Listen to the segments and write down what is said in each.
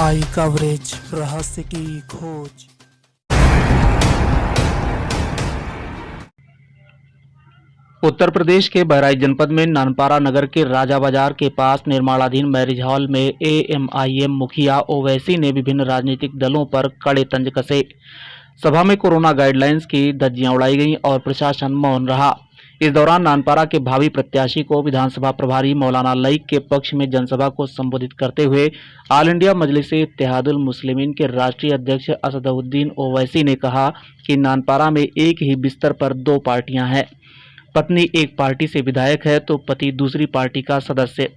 आई coverage, रहस्य की खोज। उत्तर प्रदेश के बहराइच जनपद में नानपारा नगर के राजा बाजार के पास निर्माणाधीन मैरिज हॉल में एएमआईएम मुखिया ओवैसी ने विभिन्न राजनीतिक दलों पर कड़े तंज कसे। सभा में कोरोना गाइडलाइंस की धज्जियां उड़ाई गईं और प्रशासन मौन रहा। इस दौरान नानपारा के भावी प्रत्याशी को विधानसभा प्रभारी मौलाना लईक के पक्ष में जनसभा को संबोधित करते हुए ऑल इंडिया मजलिस इत्तेहादुल मुस्लिमीन के राष्ट्रीय अध्यक्ष असदुद्दीन ओवैसी ने कहा कि नानपारा में एक ही बिस्तर पर दो पार्टियां हैं। पत्नी एक पार्टी से विधायक है तो पति दूसरी पार्टी का सदस्य।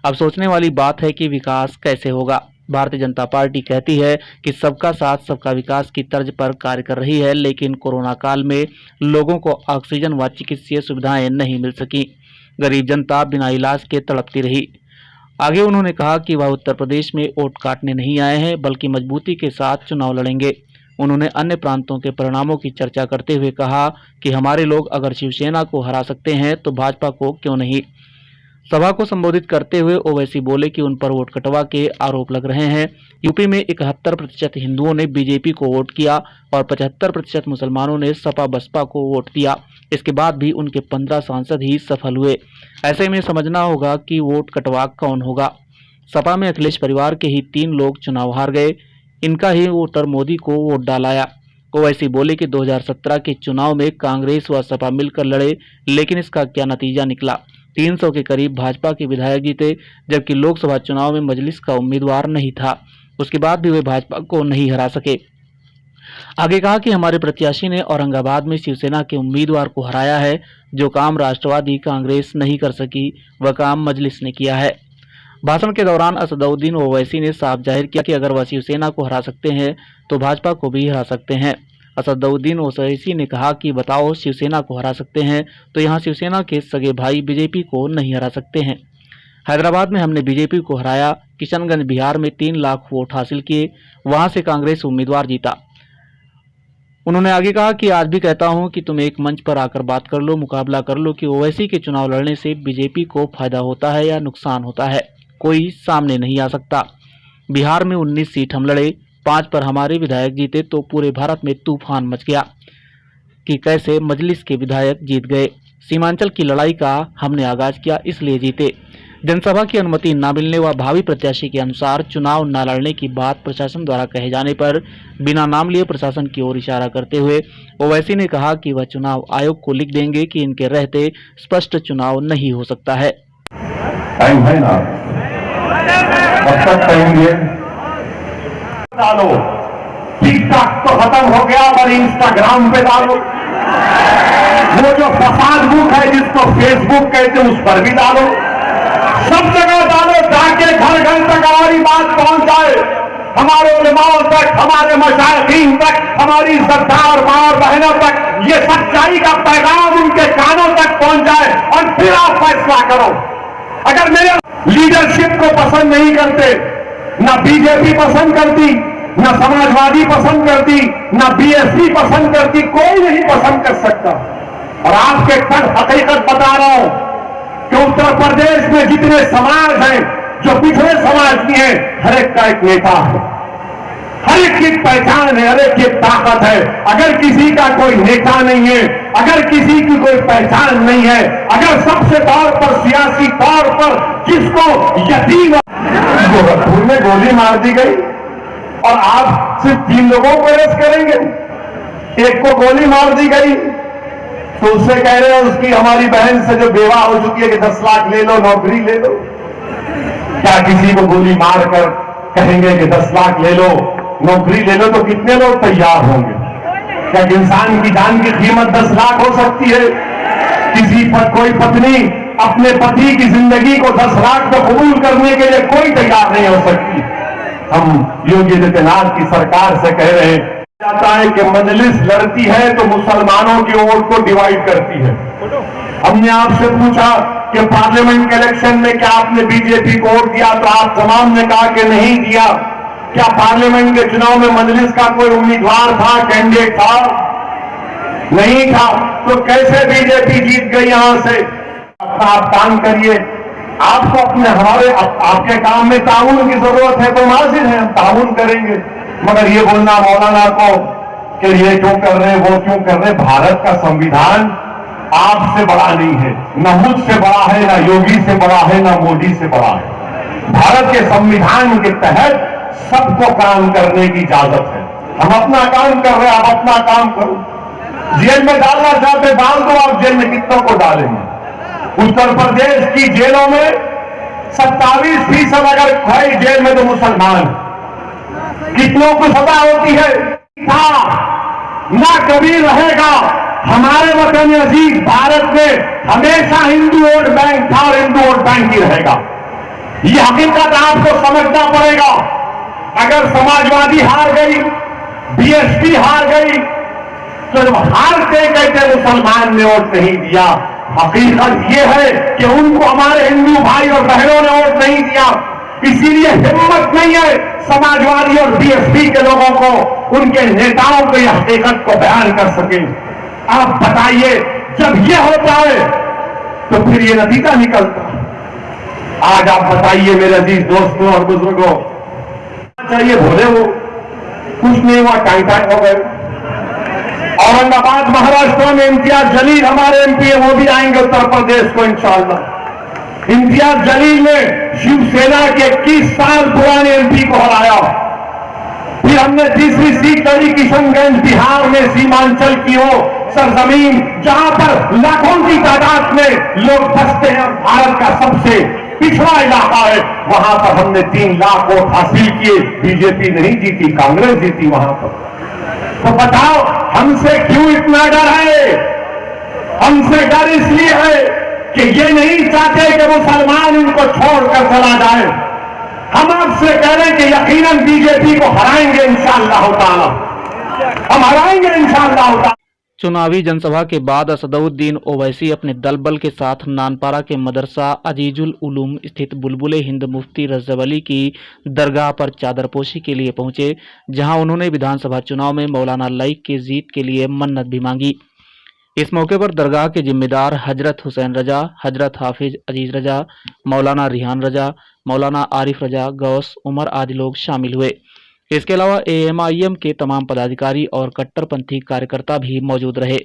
अब सोचने वाली बात है कि विकास कैसे होगा। भारतीय जनता पार्टी कहती है कि सबका साथ सबका विकास की तर्ज पर कार्य कर रही है, लेकिन कोरोना काल में लोगों को ऑक्सीजन व चिकित्सीय सुविधाएं नहीं मिल सकी। गरीब जनता बिना इलाज के तड़पती रही। आगे उन्होंने कहा कि वह उत्तर प्रदेश में वोट काटने नहीं आए हैं, बल्कि मजबूती के साथ चुनाव लड़ेंगे। उन्होंने अन्य प्रांतों के परिणामों की चर्चा करते हुए कहा कि हमारे लोग अगर शिवसेना को हरा सकते हैं तो भाजपा को क्यों नहीं। सभा को संबोधित करते हुए ओवैसी बोले कि उन पर वोट कटवा के आरोप लग रहे हैं। यूपी में 71% हिंदुओं ने बीजेपी को वोट किया और 75% मुसलमानों ने सपा बसपा को वोट दिया। इसके बाद भी उनके 15 सांसद ही सफल हुए। ऐसे में समझना होगा कि वोट कटवा कौन होगा। सपा में अखिलेश परिवार के ही 3 लोग चुनाव हार गए। इनका ही वोटर मोदी को वोट डालाया। ओवैसी बोले कि 2017 के चुनाव में कांग्रेस व सपा मिलकर लड़े, लेकिन इसका क्या नतीजा निकला। 300 के करीब भाजपा के विधायक जीते, जबकि लोकसभा चुनाव में मजलिस का उम्मीदवार नहीं था। उसके बाद भी वे भाजपा को नहीं हरा सके। आगे कहा कि हमारे प्रत्याशी ने औरंगाबाद में शिवसेना के उम्मीदवार को हराया है। जो काम राष्ट्रवादी कांग्रेस नहीं कर सकी, वह काम मजलिस ने किया है। भाषण के दौरान असदुद्दीन ओवैसी ने साफ जाहिर किया कि अगर वह शिवसेना को हरा सकते हैं तो भाजपा को भी हरा सकते हैं। असदुद्दीन ओवैसी ने कहा कि बताओ, शिवसेना को हरा सकते हैं तो यहाँ शिवसेना के सगे भाई बीजेपी को नहीं हरा सकते हैं। हैदराबाद में हमने बीजेपी को हराया। किशनगंज बिहार में 3 लाख वोट हासिल किए, वहां से कांग्रेस उम्मीदवार जीता। उन्होंने आगे कहा कि आज भी कहता हूं कि तुम एक मंच पर आकर बात कर लो, मुकाबला कर लो कि ओवैसी के चुनाव लड़ने से बीजेपी को फायदा होता है या नुकसान होता है। कोई सामने नहीं आ सकता। बिहार में 19 सीट हम लड़े, 5 पर हमारे विधायक जीते तो पूरे भारत में तूफान मच गया कि कैसे मजलिस के विधायक जीत गए। सीमांचल की लड़ाई का हमने आगाज किया, इसलिए जीते। जनसभा की अनुमति न मिलने व भावी प्रत्याशी के अनुसार चुनाव न लड़ने की बात प्रशासन द्वारा कहे जाने पर बिना नाम लिए प्रशासन की ओर इशारा करते हुए ओवैसी ने कहा कि वह चुनाव आयोग को लिख देंगे कि इनके रहते स्पष्ट चुनाव नहीं हो सकता है। टाइम है ना, अब तक कहेंगे डालो। टिकटॉक तो खत्म हो गया, पर इंस्टाग्राम पे डालो। वो जो फसाद बुक है जिसको फेसबुक कहते हैं, उस पर भी डालो। सब जगह डालो, ताकि घर घर तक हमारी बात पहुंच जाए, हमारे उलेमाओं तक, हमारे मशाइखीन तक, हमारी सरदार मां और बहनों तक ये सच्चाई का पैगाम उनके कानों तक पहुंच जाए और फिर आप फैसला करो। अगर मेरे लीडरशिप को पसंद नहीं करते, ना बीजेपी पसंद करती, ना समाजवादी पसंद करती, ना बीएसपी पसंद करती, कोई नहीं पसंद कर सकता। और आपके तक हकीकत बता रहा हूं कि उत्तर प्रदेश में जितने समाज हैं, जो पिछड़े समाज की हैं, हर एक का एक नेता है, हर एक की पहचान है, हर एक की ताकत है। अगर किसी का कोई नेता नहीं है, अगर किसी की कोई पहचान नहीं है, अगर सबसे तौर पर सियासी तौर पर जिसको यतीम गोरखपुर में गोली मार दी गई और आप सिर्फ 3 लोगों को अरेस्ट करेंगे, एक को गोली मार दी गई तो उससे कह रहे हैं उसकी हमारी बहन से जो बेवा हो चुकी है कि 10 लाख ले लो, नौकरी ले लो। क्या किसी को गोली मारकर कहेंगे कि 10 लाख ले लो, नौकरी ले लो, तो कितने लोग तैयार होंगे? क्या इंसान की जान की कीमत 10 लाख हो सकती है? किसी पर कोई पत्नी अपने पति की जिंदगी को 10 लाख को कबूल करने के लिए कोई तैयार नहीं हो सकती। हम योगी आदित्यनाथ की सरकार से कह रहे हैं जाता है कि मजलिस लड़ती है तो मुसलमानों की वोट को डिवाइड करती है। हमने आपसे पूछा कि पार्लियामेंट के इलेक्शन में क्या आपने बीजेपी को वोट दिया, तो आप तमाम ने कहा कि नहीं दिया। क्या पार्लियामेंट के चुनाव में मजलिस का कोई उम्मीदवार था, कैंडिडेट था? नहीं था। तो कैसे बीजेपी जीत गई? यहां से आप काम करिए, आपको अपने हमारे आपके काम में ताउन की जरूरत है तो हाजिर है, हम ताउन करेंगे। मगर ये बोलना मौलाना को कि ये क्यों कर रहे हैं, वो क्यों कर रहे हैं, भारत का संविधान आपसे बड़ा नहीं है, न मुझसे बड़ा है, न योगी से बड़ा है, न मोदी से बड़ा है। भारत के संविधान के तहत सबको काम करने की इजाजत है। हम अपना काम कर रहे हैं, आप अपना काम करो। जेल में डालना चाहते डाल दो, आप जेल में कितनों को डालेंगे। उत्तर प्रदेश की जेलों में 27% अगर है जेल में तो मुसलमान, कितनों को सजा होती है था ना कभी रहेगा। हमारे वतन अजीज भारत में हमेशा हिंदू वोट बैंक था और हिंदू वोट बैंक ही रहेगा। ये हकीकत आपको समझना पड़ेगा। अगर समाजवादी हार गई, बीएसपी हार गई, तो हारते कहते मुसलमान ने वोट नहीं दिया। हकीकत यह है कि उनको हमारे हिंदू भाई और बहनों ने वोट नहीं दिया, इसीलिए हिम्मत नहीं है समाजवादी और बीएसपी के लोगों को, उनके नेताओं को यह हकीकत को बयान कर सके। आप बताइए, जब यह होता है तो फिर ये नतीजा निकलता है। आज आप बताइए मेरे अजीज दोस्तों और बुजुर्गों, चाहिए भोले हो, कुछ नहीं हुआ, टाइम हो गए। औरंगाबाद महाराष्ट्र में इम्तियाज जलील हमारे एमपी है, वो भी आएंगे उत्तर प्रदेश को इंशाअल्लाह। इम्तियाज जलील ने शिवसेना के 21 साल पुराने एमपी को हराया। फिर हमने तीसरी सीट लड़ी किशनगंज बिहार में, सीमांचल की हो सरजमीन, जहां पर लाखों की तादाद में लोग बसते हैं, भारत का सबसे पिछड़ा इलाका है। वहां पर हमने 3 लाख वोट हासिल किए। बीजेपी नहीं जीती, कांग्रेस जीती वहां पर। तो बताओ हमसे क्यों इतना डर है? हमसे डर इसलिए है कि ये नहीं चाहते कि मुसलमान इनको छोड़कर चला जाए। हम आपसे कह रहे हैं कि यकीनन बीजेपी को हराएंगे इंशाअल्लाह ताला, हम हराएंगे इंशाअल्लाह ताला। चुनावी जनसभा के बाद असदुद्दीन ओवैसी अपने दल बल के साथ नानपारा के मदरसा अजीजुल उलूम स्थित बुलबुले हिंद मुफ्ती रजब अली की दरगाह पर चादरपोशी के लिए पहुंचे, जहां उन्होंने विधानसभा चुनाव में मौलाना लाइक की जीत के लिए मन्नत भी मांगी। इस मौके पर दरगाह के जिम्मेदार हजरत हुसैन रजा, हजरत हाफिज अजीज रजा, मौलाना रिहान रजा, मौलाना आरिफ रजा, गौस उमर आदि लोग शामिल हुए। इसके अलावा एएमआईएम के तमाम पदाधिकारी और कट्टरपंथी कार्यकर्ता भी मौजूद रहे।